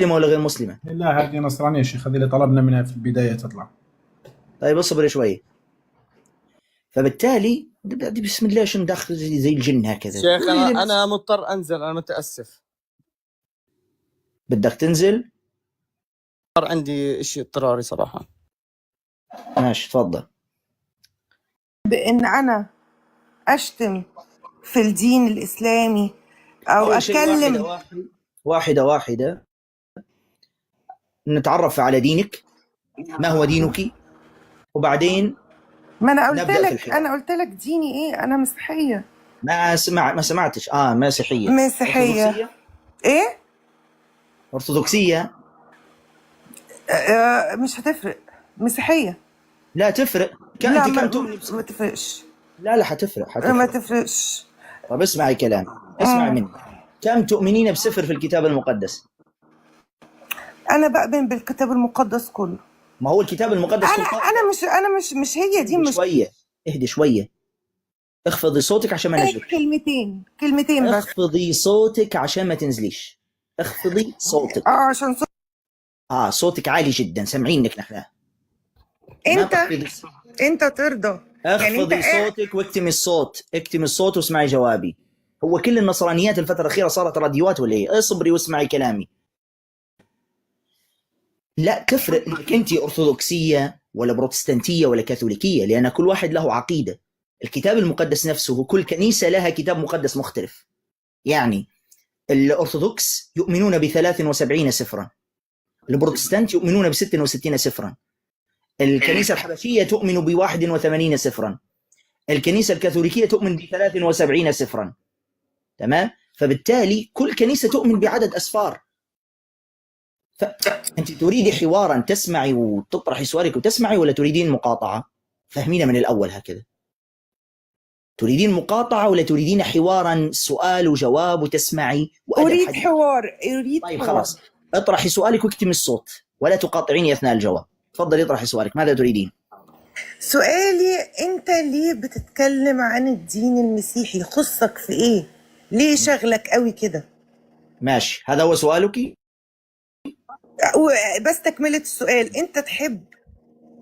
ولا غير مسلمة؟ لا هذه نصرانية يا شيخ، هذه اللي طلبنا منها في البداية تطلع. طيب اصبر شوي. فبالتالي بسم الله شو ندخل زي الجن هكذا. شيخ أنا مضطر أنزل، أنا متأسف. بدك تنزل؟ عندي إشي اضطراري صراحة. ماشي تفضل. بإن أنا أشتم في الدين الإسلامي أو أتكلم واحدة نتعرف على دينك، ما هو دينك، وبعدين ما أنا قلت لك ديني إيه؟ أنا مسيحية. ما سمعتش. مسيحية. مسيحية. إيه؟ أرثوذكسية. مش هتفرق. مسيحية. لا تفرق. لا ما تفرقش. لا حتفرق. ما تفرقش. طب اسمعي كلام، اسمع مني. كم تؤمنين بسفر في الكتاب المقدس؟ أنا بؤمن بالكتاب المقدس كله. ما هو الكتاب المقدس أنا مش هي دي. مش شوية اهدي شوية، اخفضي صوتك عشان ما نزلش. كلمتين بس. اخفضي صوتك عشان ما تنزليش. اخفضي صوتك. عشان صوتك عالي جدا، سامعينك نحن. انت ترضى اخفضي يعني صوتك واكتمي الصوت. اكتمي الصوت واسمعي جوابي. هو كل النصرانيات الفترة الأخيرة صارت راديوات ولا ايه؟ اصبري واسمعي كلامي. لا تفرق انك انت ارثوذكسيه ولا بروتستانتيه ولا كاثوليكيه، لان كل واحد له عقيده. الكتاب المقدس نفسه كل كنيسه لها كتاب مقدس مختلف. يعني الارثوذكس يؤمنون ب73 سفرا، البروتستانت يؤمنون ب66 سفرا، الكنيسه الحبشيه تؤمن ب81 سفرا، الكنيسه الكاثوليكيه تؤمن ب73 سفرا. تمام؟ فبالتالي كل كنيسه تؤمن بعدد اسفار. فأنت تريدي حوارا تسمعي وتطرحي سؤالك وتسمعي، ولا تريدين مقاطعة؟ فهمينا من الأول هكذا. تريدين مقاطعة ولا تريدين حوارا سؤال وجواب وتسمعي؟ أريد حوار. طيب خلاص، اطرحي سؤالك واكتمي الصوت ولا تقاطعيني أثناء الجواب. تفضلي اطرحي سؤالك، ماذا تريدين؟ سؤالي أنت ليه بتتكلم عن الدين المسيحي؟ يخصك في إيه؟ ليه شغلك قوي كده؟ ماشي، هذا هو سؤالك؟ بس تكملة السؤال، انت تحب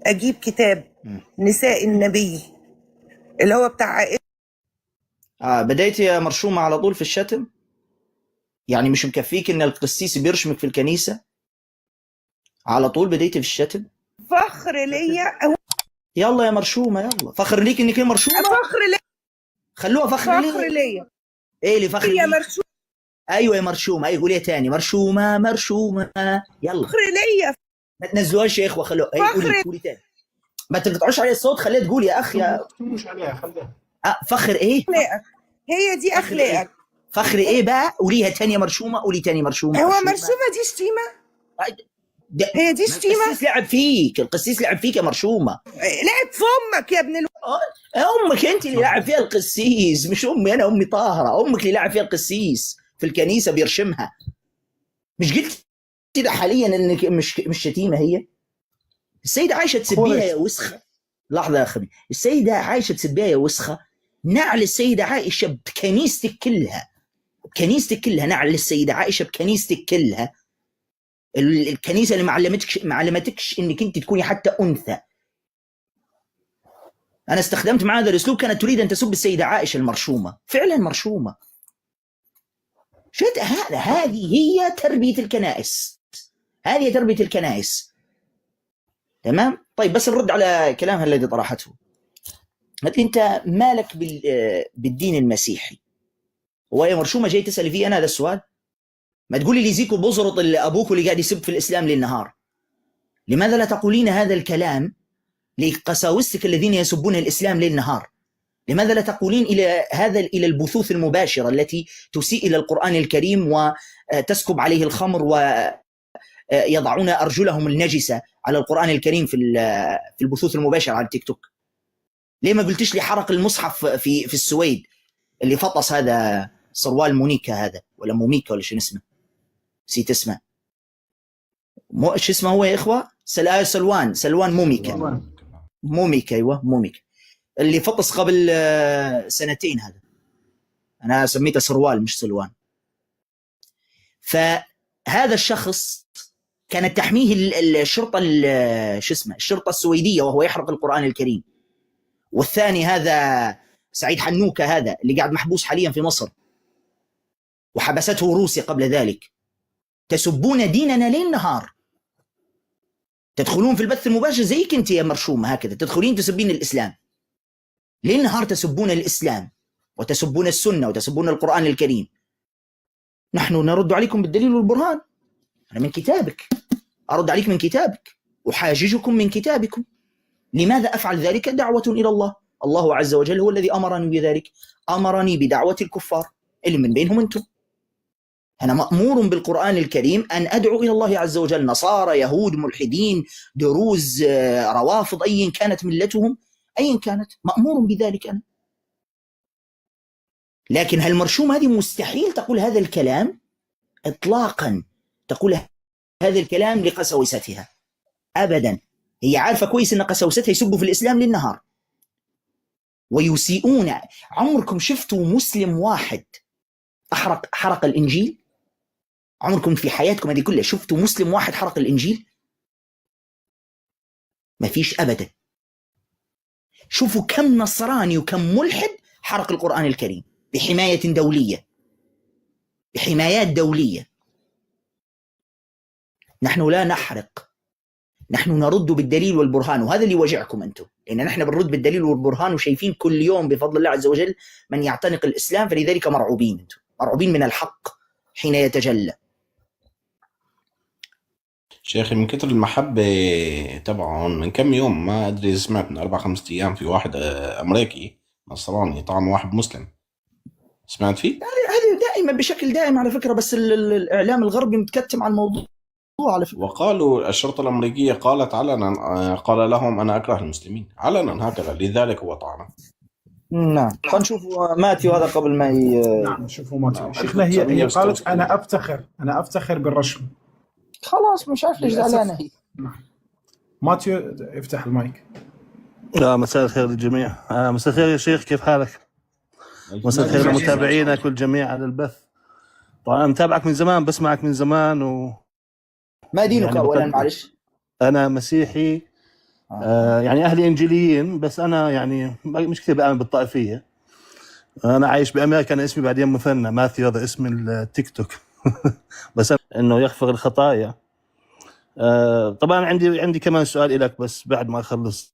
اجيب كتاب نساء النبي اللي هو بتاع عائشة؟ بديت يا مرشومة على طول في الشتم؟ يعني مش مكفيك ان القسيس بيرشمك في الكنيسة؟ على طول بديت في الشتم؟ فخر ليا. يلا يا مرشومة، يلا فخر ليك انك هي مرشومة. فخر ليا. خلوها فخر ليا. ايه اللي فخر يا ليك؟ مرشومة. ايوه يا مرشومه. ايوه قوليها تاني. مرشومه يلا. فخر ليا. ما تنزلوهاش يا اخوه، خلوها. قولي تاني، ما تقطعوش عليه الصوت، خليها تقول يا اخ. يا مش عليها خليها. فخر ايه؟ اخلاقك، هي دي اخلاقك. فخر ايه بقى؟ قوليها تاني يا مرشومه. قولي تاني مرشومه. هو مرشومه دي شتيمه؟ هي دي شتيمه؟ القسيس لعب فيك، القسيس لعب فيك يا مرشومه. لعب في امك يا ابن امك انت اللي لعب فيها القسيس، مش امي. انا امي طاهره. امك اللي لعب فيها القسيس في الكنيسه بيرشمها. مش قلت كده حاليا انك مش شتيمه؟ هي السيده عائشه تسبيها يا وسخه. لحظه يا اخي، السيده عائشه تسبيها يا وسخه. نعل السيده عائشه بكنيستك كلها، بكنيستك كلها. نعل السيده عائشه بكنيستك كلها. الكنيسه اللي ما علمتكش انك انت تكوني حتى انثى. انا استخدمت مع هذا الاسلوب، كانت تريد ان تسب السيده عائشه المرشومه. فعلا مرشومه. هذه هي تربيه الكنائس. هذه تربيه الكنائس. تمام؟ طيب بس نرد على كلامها الذي طرحته. انت مالك بالدين المسيحي؟ هو يا مرشومه جاي تسالي فيه انا هذا السؤال؟ ما تقولي لي زيكو بزرط اللي ابوك اللي قاعد يسب في الاسلام ليل نهار. لماذا لا تقولين هذا الكلام لقساوستك الذين يسبون الاسلام ليل نهار؟ لماذا لا تقولين إلى البثوث المباشرة التي تسيء إلى القرآن الكريم وتسكب عليه الخمر ويضعون أرجلهم النجسة على القرآن الكريم في البثوث المباشرة على التيك توك؟ ليه ما قلتش لي حرق المصحف في السويد اللي فطس هذا سروال مونيكا هذا ولا موميكا ولا شنو اسمه، نسيت اسمه، شو اسمه هو يا إخوة؟ سلوان موميكا. أيوة موميكا اللي فطس قبل سنتين، هذا أنا سميته سروال مش سلوان. فهذا الشخص كانت تحميه الشرطة الشرطة السويدية وهو يحرق القرآن الكريم. والثاني هذا سعيد حنوكة هذا اللي قاعد محبوس حاليا في مصر وحبسته روسيا قبل ذلك. تسبون ديننا ليل نهار، تدخلون في البث المباشر زيك انت يا مرشومة هكذا، تدخلين تسبين الإسلام ليل نهار، تسبون الإسلام وتسبون السنة وتسبون القرآن الكريم. نحن نرد عليكم بالدليل والبرهان. أنا من كتابك أرد عليك من كتابك، أحاججكم من كتابكم. لماذا أفعل ذلك؟ دعوة إلى الله. الله عز وجل هو الذي أمرني بذلك، أمرني بدعوة الكفار اللي من بينهم أنتم. أنا مأمور بالقرآن الكريم أن أدعو إلى الله عز وجل، نصارى، يهود، ملحدين، دروز، روافض، أيا كانت ملتهم، أيا كانت، مأمور بذلك أنا. لكن هالمرشومة هذه مستحيل تقول هذا الكلام إطلاقا، تقول هذا الكلام لقسوستها أبدا. هي عارفة كويس أن قسوستها يسبوا في الإسلام للنهار ويسيئون. عمركم شفتوا مسلم واحد حرق الإنجيل؟ عمركم في حياتكم هذه كلها شفتوا مسلم واحد حرق الإنجيل؟ ما فيش أبدا. شوفوا كم نصراني وكم ملحد حرق القرآن الكريم بحماية دولية، بحمايات دولية. نحن لا نحرق، نحن نرد بالدليل والبرهان، وهذا اللي وجعكم أنتم، لأن نحن بنرد بالدليل والبرهان وشايفين كل يوم بفضل الله عز وجل من يعتنق الإسلام، فلذلك مرعوبين أنتم، مرعوبين من الحق حين يتجلى. شيخي من كتر المحبة تبعهم من كم يوم، ما أدري سمعت من 4-5 أيام، في واحد أمريكي نصراني طعن واحد مسلم، سمعت فيه؟ هذه دائما بشكل دائم على فكرة، بس الإعلام الغربي متكتم على الموضوع على فكرة. وقالوا الشرطة الأمريكية قالت علنا، قال لهم أنا أكره المسلمين علنا هكذا، لذلك هو طعنه. نعم. خلينا نشوف ماتيو هذا قبل ما نعم نشوفوا ماتيو. شيخنا هي قالت أنا أفتخر بالرشم. خلاص مش عارف ليش زعلانة. ماتيو افتح المايك. مساء الخير للجميع. مساء الخير يا شيخ، كيف حالك؟ مساء الخير لمتابعينك والجميع على البث. طبعا أنا متابعك من زمان، بسمعك من زمان. ما دينك يعني أولا؟ معلش أنا مسيحي. يعني أهلي إنجيليين، بس أنا يعني مش كثير بآمن بالطائفية. أنا عايش بأمريكا، أنا اسمي بعدين مثنى ماثيو، هذا اسم التيك توك. بس إنه يغفر الخطايا. طبعا عندي كمان سؤال لك بس بعد ما أخلص.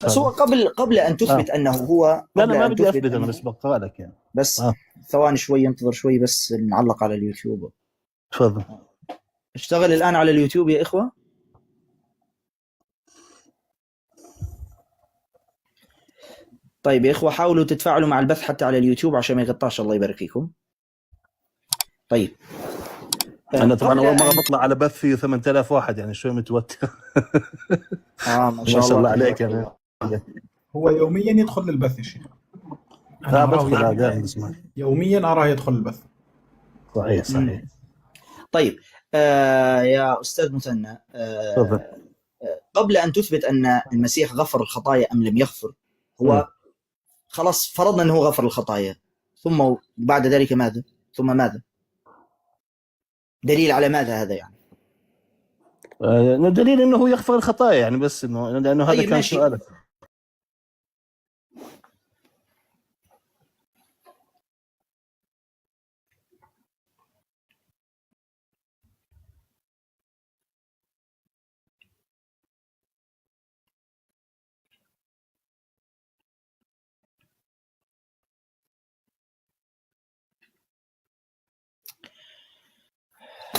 بس هو قبل أن تثبت أنه هو، لا أنا ما بدي أثبت، أنا بس بقرأ لك يعني. بس ثواني شوي، انتظر شوي بس نعلق على اليوتيوب. تفضل. اشتغل الآن على اليوتيوب يا إخوة. طيب يا إخوة حاولوا تتفاعلوا مع البث حتى على اليوتيوب عشان ما يقطعش، الله يبارك فيكم. طيب أنا طبعا أول مرة بطلع على بث فيه 8000 واحد، يعني شوي متوتر. ما شاء الله عليك يعني. هو يوميا يدخل للبث يا شيخ. لا بدخل دائما يوميا أراه يدخل البث. صحيح. طيب يا أستاذ مثنى، قبل أن تثبت أن المسيح غفر الخطايا أم لم يغفر، هو خلاص فرضنا أنه غفر الخطايا، ثم بعد ذلك ماذا؟ ثم ماذا؟ دليل على ماذا هذا يعني؟ دليل أنه يغفر الخطايا يعني، بس لأنه هذا كان سؤالك.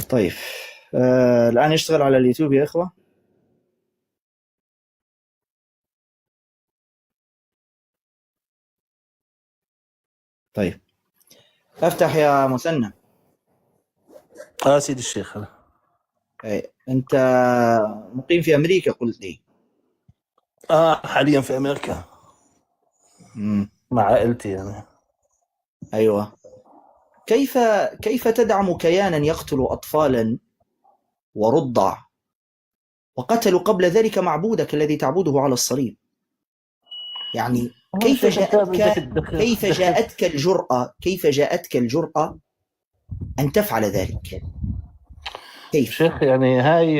طيب الآن يشتغل على اليوتيوب يا إخوة. طيب افتح يا مثنى. سيدي الشيخ. انت مقيم في امريكا قلت لي؟ حاليا في امريكا مع عائلتي يعني. ايوه. كيف تدعم كيانا يقتل اطفالا ورضع وقتلوا قبل ذلك معبودك الذي تعبده على الصليب؟ يعني كيف جاءتك الجرأة أن تفعل ذلك؟ كيف؟ شيخ يعني هاي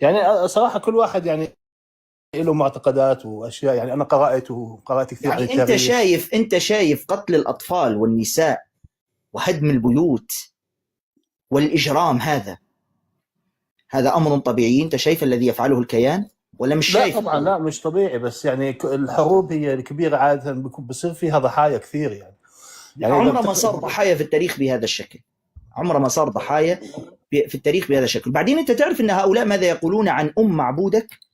يعني صراحة كل واحد يعني له معتقدات وأشياء. يعني أنا قرأت كثير عن يعني التاريخ. أنت شايف قتل الأطفال والنساء وهدم البيوت والإجرام هذا أمر طبيعي؟ أنت شايف الذي يفعله الكيان ولا مش شايف؟ لا طبعا لا مش طبيعي، بس يعني الحروب هي الكبيرة عادة بصير فيها ضحايا كثير يعني عمره ما صار ضحايا في التاريخ بهذا الشكل. عمره ما صار ضحايا في التاريخ بهذا الشكل. بعدين أنت تعرف أن هؤلاء ماذا يقولون عن معبودك؟